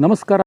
ನಮಸ್ಕಾರ.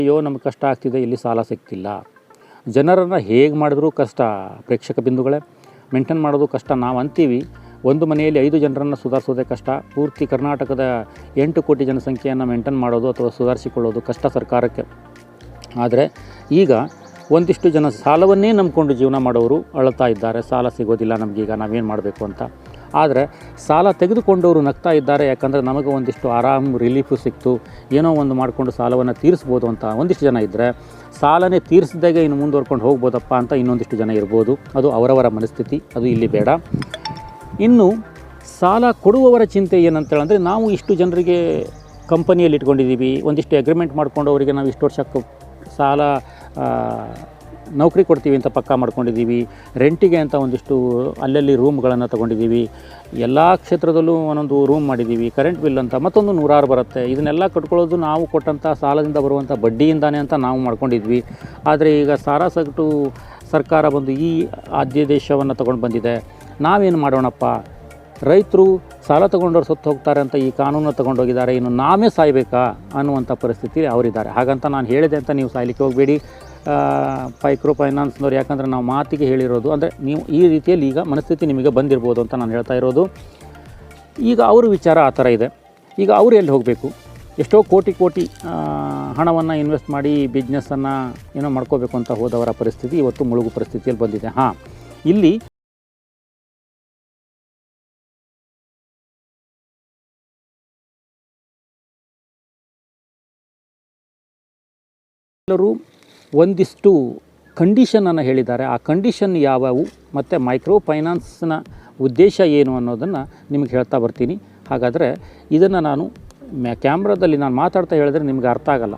ಅಯ್ಯೋ ನಮಗೆ ಕಷ್ಟ ಆಗ್ತಿದೆ, ಇಲ್ಲಿ ಸಾಲ ಸಿಗ್ತಿಲ್ಲ. ಜನರನ್ನು ಹೇಗೆ ಮಾಡಿದ್ರೂ ಕಷ್ಟ ಪ್ರೇಕ್ಷಕ ಬಿಂದುಗಳೇ, ಮೇಂಟೈನ್ ಮಾಡೋದು ಕಷ್ಟ. ನಾವು ಅಂತೀವಿ ಒಂದು ಮನೆಯಲ್ಲಿ 5 ಜನರನ್ನು ಸುಧಾರಿಸೋದೇ ಕಷ್ಟ. ಪೂರ್ತಿ ಕರ್ನಾಟಕದ 8 ಕೋಟಿ ಜನಸಂಖ್ಯೆಯನ್ನು ಮೇಂಟೈನ್ ಮಾಡೋದು ಅಥವಾ ಸುಧಾರಿಸಿಕೊಳ್ಳೋದು ಕಷ್ಟ ಸರ್ಕಾರಕ್ಕೆ. ಆದರೆ ಈಗ ಒಂದಿಷ್ಟು ಜನ ಸಾಲವನ್ನೇ ನಂಬಿಕೊಂಡು ಜೀವನ ಮಾಡೋರು ಅಳ್ತಾ ಇದ್ದಾರೆ, ಸಾಲ ಸಿಗೋದಿಲ್ಲ ನಮಗೀಗ, ನಾವೇನು ಮಾಡಬೇಕು ಅಂತ. ಆದರೆ ಸಾಲ ತೆಗೆದುಕೊಂಡವರು ನಗ್ತಾ ಇದ್ದಾರೆ, ಯಾಕಂದರೆ ನಮಗೆ ಒಂದಿಷ್ಟು ಆರಾಮ್ ರಿಲೀಫು ಸಿಕ್ತು, ಏನೋ ಒಂದು ಮಾಡಿಕೊಂಡು ಸಾಲವನ್ನು ತೀರಿಸ್ಬೋದು ಅಂತ ಒಂದಿಷ್ಟು ಜನ ಇದ್ದರೆ, ಸಾಲನೇ ತೀರಿಸಿದಾಗ ಇನ್ನು ಮುಂದುವರ್ಕೊಂಡು ಹೋಗ್ಬೋದಪ್ಪ ಅಂತ ಇನ್ನೊಂದಿಷ್ಟು ಜನ ಇರ್ಬೋದು. ಅದು ಅವರವರ ಮನಸ್ಥಿತಿ, ಅದು ಇಲ್ಲಿ ಬೇಡ. ಇನ್ನು ಸಾಲ ಕೊಡುವವರ ಚಿಂತೆ ಏನಂತೇಳಂದರೆ, ನಾವು ಇಷ್ಟು ಜನರಿಗೆ ಕಂಪನಿಯಲ್ಲಿ ಇಟ್ಕೊಂಡಿದ್ದೀವಿ, ಒಂದಿಷ್ಟು ಅಗ್ರಿಮೆಂಟ್ ಮಾಡ್ಕೊಂಡು ಅವರಿಗೆ ನಾವು ಇಷ್ಟು ವರ್ಷ ಸಾಲ ನೌಕರಿ ಕೊಡ್ತೀವಿ ಅಂತ ಪಕ್ಕಾ ಮಾಡ್ಕೊಂಡಿದ್ದೀವಿ, ರೆಂಟಿಗೆ ಅಂತ ಒಂದಿಷ್ಟು ಅಲ್ಲಲ್ಲಿ ರೂಮ್ಗಳನ್ನು ತೊಗೊಂಡಿದ್ದೀವಿ, ಎಲ್ಲ ಕ್ಷೇತ್ರದಲ್ಲೂ ಒಂದೊಂದು ರೂಮ್ ಮಾಡಿದ್ದೀವಿ, ಕರೆಂಟ್ ಬಿಲ್ ಅಂತ ಮತ್ತೊಂದು 100 ಬರುತ್ತೆ. ಇದನ್ನೆಲ್ಲ ಕಟ್ಕೊಳ್ಳೋದು ನಾವು ಕೊಟ್ಟಂಥ ಸಾಲದಿಂದ ಬರುವಂಥ ಬಡ್ಡಿಯಿಂದಾನೆ ಅಂತ ನಾವು ಮಾಡ್ಕೊಂಡಿದ್ವಿ. ಆದರೆ ಈಗ ಸಾರಾಸಗಟು ಸರ್ಕಾರ ಬಂದು ಈ ಆದೇಶವನ್ನು ತೊಗೊಂಡು ಬಂದಿದೆ. ನಾವೇನು ಮಾಡೋಣಪ್ಪ, ರೈತರು ಸಾಲ ತೊಗೊಂಡವ್ರು ಸತ್ತು ಹೋಗ್ತಾರೆ ಅಂತ ಈ ಕಾನೂನು ತೊಗೊಂಡೋಗಿದ್ದಾರೆ, ಇನ್ನು ನಾವೇ ಸಾಯಬೇಕಾ ಅನ್ನುವಂಥ ಪರಿಸ್ಥಿತಿ ಅವರಿದ್ದಾರೆ. ಹಾಗಂತ ನಾನು ಹೇಳಿದೆ ಅಂತ ನೀವು ಸಾಯಲಿಕ್ಕೆ ಹೋಗಬೇಡಿ ಮೈಕ್ರೋ ಫೈನಾನ್ಸ್ನವ್ರು, ಯಾಕಂದರೆ ನಾವು ಮಾತಿಗೆ ಹೇಳಿರೋದು. ಅಂದರೆ ನೀವು ಈ ರೀತಿಯಲ್ಲಿ ಈಗ ಮನಸ್ಥಿತಿ ನಿಮಗೆ ಬಂದಿರ್ಬೋದು ಅಂತ ನಾನು ಹೇಳ್ತಾ ಇರೋದು. ಈಗ ಅವ್ರ ವಿಚಾರ ಆ ಥರ ಇದೆ. ಈಗ ಅವರು ಎಲ್ಲಿ ಹೋಗಬೇಕು? ಎಷ್ಟೋ ಕೋಟಿ ಹಣವನ್ನು ಇನ್ವೆಸ್ಟ್ ಮಾಡಿ ಬಿಸ್ನೆಸ್ಸನ್ನು ಏನೋ ಮಾಡ್ಕೋಬೇಕು ಅಂತ ಹೋದವರ ಪರಿಸ್ಥಿತಿ ಇವತ್ತು ಮುಳುಗು ಪರಿಸ್ಥಿತಿಯಲ್ಲಿ ಬಂದಿದೆ. ಇಲ್ಲಿ ಎಲ್ಲರೂ ಒಂದಿಷ್ಟು ಕಂಡೀಷನನ್ನು ಹೇಳಿದ್ದಾರೆ. ಆ ಕಂಡೀಷನ್ ಯಾವುವು ಮತ್ತು ಮೈಕ್ರೋ ಫೈನಾನ್ಸ್ನ ಉದ್ದೇಶ ಏನು ಅನ್ನೋದನ್ನು ನಿಮಗೆ ಹೇಳ್ತಾ ಬರ್ತೀನಿ. ಹಾಗಾದರೆ ಇದನ್ನು ನಾನು ಕ್ಯಾಮ್ರಾದಲ್ಲಿ ನಾನು ಮಾತಾಡ್ತಾ ಹೇಳಿದ್ರೆ ನಿಮಗೆ ಅರ್ಥ ಆಗಲ್ಲ.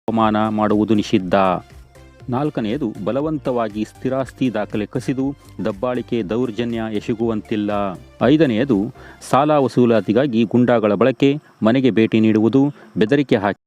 ಅವಮಾನ ಮಾಡುವುದು ನಿಷಿದ್ಧ. 4ನೇದು ಬಲವಂತವಾಗಿ ಸ್ಥಿರಾಸ್ತಿ ದಾಖಲೆ ಕಸಿದು ದಬ್ಬಾಳಿಕೆ ದೌರ್ಜನ್ಯ ಎಸಗುವಂತಿಲ್ಲ. 5ನೇದು ಸಾಲ ವಸೂಲಾತಿಗಾಗಿ ಗುಂಡಾಗಳ ಬಳಕೆ, ಮನೆಗೆ ಭೇಟಿ ನೀಡುವುದು, ಬೆದರಿಕೆ ಹಾಕಿ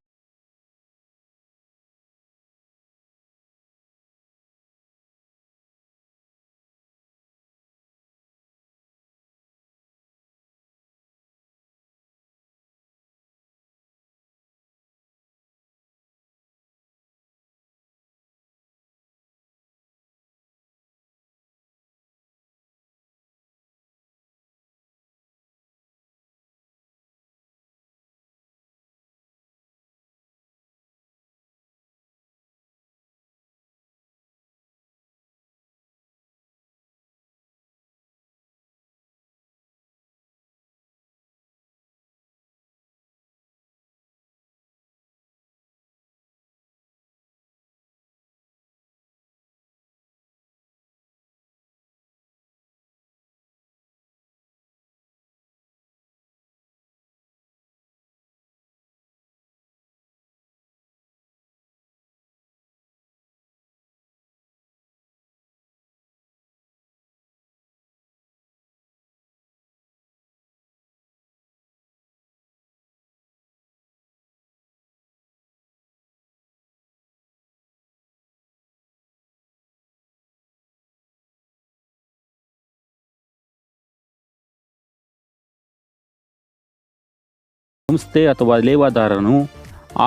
ಸಂಸ್ಥೆ ಅಥವಾ ಲೇವಾದಾರನು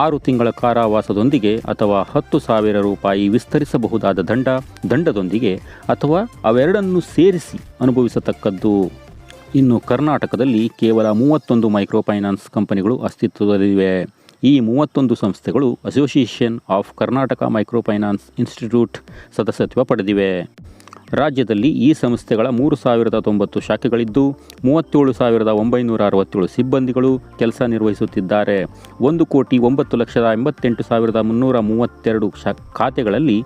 6 ತಿಂಗಳ ಕಾರಾವಾಸದೊಂದಿಗೆ ಅಥವಾ 10,000 ರೂಪಾಯಿ ವಿಸ್ತರಿಸಬಹುದಾದ ದಂಡದೊಂದಿಗೆ ಅಥವಾ ಅವೆರಡನ್ನು ಸೇರಿಸಿ ಅನುಭವಿಸತಕ್ಕದ್ದು. ಇನ್ನು ಕರ್ನಾಟಕದಲ್ಲಿ ಕೇವಲ 31 ಮೈಕ್ರೋಫೈನಾನ್ಸ್ ಕಂಪನಿಗಳು ಅಸ್ತಿತ್ವದಲ್ಲಿವೆ. ಈ 31 ಸಂಸ್ಥೆಗಳು association of Karnataka microfinance institute ಸದಸ್ಯತ್ವ ಪಡೆದಿವೆ. ರಾಜ್ಯದಲ್ಲಿ ಈ ಸಂಸ್ಥೆಗಳ 3,090 ಶಾಖೆಗಳಿದ್ದು 37,967 ಸಿಬ್ಬಂದಿಗಳು ಕೆಲಸ ನಿರ್ವಹಿಸುತ್ತಿದ್ದಾರೆ. 1,09,88,332 ಖಾತೆಗಳಲ್ಲಿ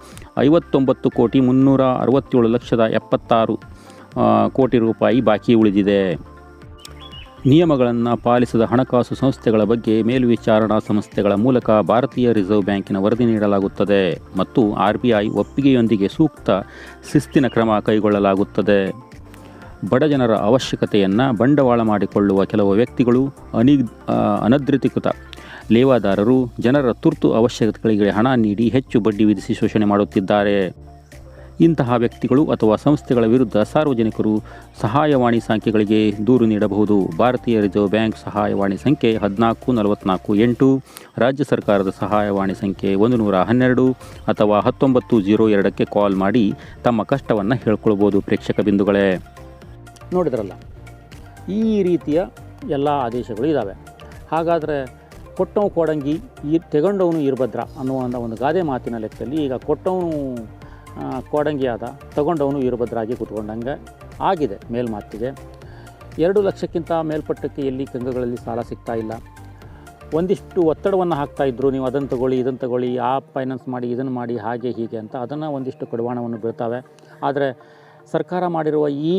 59,367,76 ಕೋಟಿ ರೂಪಾಯಿ ಬಾಕಿ ಉಳಿದಿದೆ. ನಿಯಮಗಳನ್ನು ಪಾಲಿಸದ ಹಣಕಾಸು ಸಂಸ್ಥೆಗಳ ಬಗ್ಗೆ ಮೇಲ್ವಿಚಾರಣಾ ಸಂಸ್ಥೆಗಳ ಮೂಲಕ ಭಾರತೀಯ ರಿಸರ್ವ್ ಬ್ಯಾಂಕಿನ ವರದಿ ನೀಡಲಾಗುತ್ತದೆ ಮತ್ತು RBI ಒಪ್ಪಿಗೆಯೊಂದಿಗೆ ಸೂಕ್ತ ಶಿಸ್ತಿನ ಕ್ರಮ ಕೈಗೊಳ್ಳಲಾಗುತ್ತದೆ. ಬಡಜನರ ಅವಶ್ಯಕತೆಯನ್ನು ಬಂಡವಾಳ ಮಾಡಿಕೊಳ್ಳುವ ಕೆಲವು ವ್ಯಕ್ತಿಗಳು, ಅನಧಿಕೃತ ಲೇವಾದಾರರು ಜನರ ತುರ್ತು ಅವಶ್ಯಕತೆಗಳಿಗೆ ಹಣ ನೀಡಿ ಹೆಚ್ಚು ಬಡ್ಡಿ ವಿಧಿಸಿ ಶೋಷಣೆ ಮಾಡುತ್ತಿದ್ದಾರೆ. ಇಂತಹ ವ್ಯಕ್ತಿಗಳು ಅಥವಾ ಸಂಸ್ಥೆಗಳ ವಿರುದ್ಧ ಸಾರ್ವಜನಿಕರು ಸಹಾಯವಾಣಿ ಸಂಖ್ಯೆಗಳಿಗೆ ದೂರು ನೀಡಬಹುದು. ಭಾರತೀಯ ರಿಸರ್ವ್ ಬ್ಯಾಂಕ್ ಸಹಾಯವಾಣಿ ಸಂಖ್ಯೆ 14 ರಾಜ್ಯ ಸರ್ಕಾರದ ಸಹಾಯವಾಣಿ ಸಂಖ್ಯೆ 112 ಅಥವಾ 1902ಕ್ಕೆ ಕಾಲ್ ಮಾಡಿ ತಮ್ಮ ಕಷ್ಟವನ್ನು ಹೇಳ್ಕೊಳ್ಬೋದು. ಪ್ರೇಕ್ಷಕ ಬಿಂದುಗಳೇ, ನೋಡಿದ್ರಲ್ಲ, ಈ ರೀತಿಯ ಎಲ್ಲ ಆದೇಶಗಳು ಇದ್ದಾವೆ. ಹಾಗಾದರೆ ಕೊಟ್ಟವು ಕೊಡಂಗಿ ತೆಗೊಂಡವನು ಇರ್ಭದ್ರ ಅನ್ನುವ ಒಂದು ಗಾದೆ ಮಾತಿನ ಲೆಕ್ಕದಲ್ಲಿ ಈಗ ಕೊಟ್ಟವನು ಕೋಡಂಗಿ ಆದ, ತಗೊಂಡವನು ವೀರಭದ್ರಾಗಿ ಕೂತ್ಕೊಂಡಂಗೆ ಆಗಿದೆ ಮೇಲ್ಮಾತಿಗೆ. 2 ಲಕ್ಷಕ್ಕಿಂತ ಮೇಲ್ಪಟ್ಟಕ್ಕೆ ಎಲ್ಲಿ ಕಂಗಗಳಲ್ಲಿ ಸಾಲ ಸಿಗ್ತಾ ಇಲ್ಲ. ಒಂದಿಷ್ಟು ಒತ್ತಡವನ್ನು ಹಾಕ್ತಾಯಿದ್ರು, ನೀವು ಅದನ್ನು ತಗೊಳ್ಳಿ, ಇದನ್ನು ತಗೊಳ್ಳಿ, ಆ ಫೈನಾನ್ಸ್ ಮಾಡಿ, ಇದನ್ನು ಮಾಡಿ, ಹಾಗೆ ಹೀಗೆ ಅಂತ ಅದನ್ನು ಒಂದಿಷ್ಟು ಕಡಿವಾಣವನ್ನು ಬೀಳ್ತಾವೆ. ಆದರೆ ಸರ್ಕಾರ ಮಾಡಿರುವ ಈ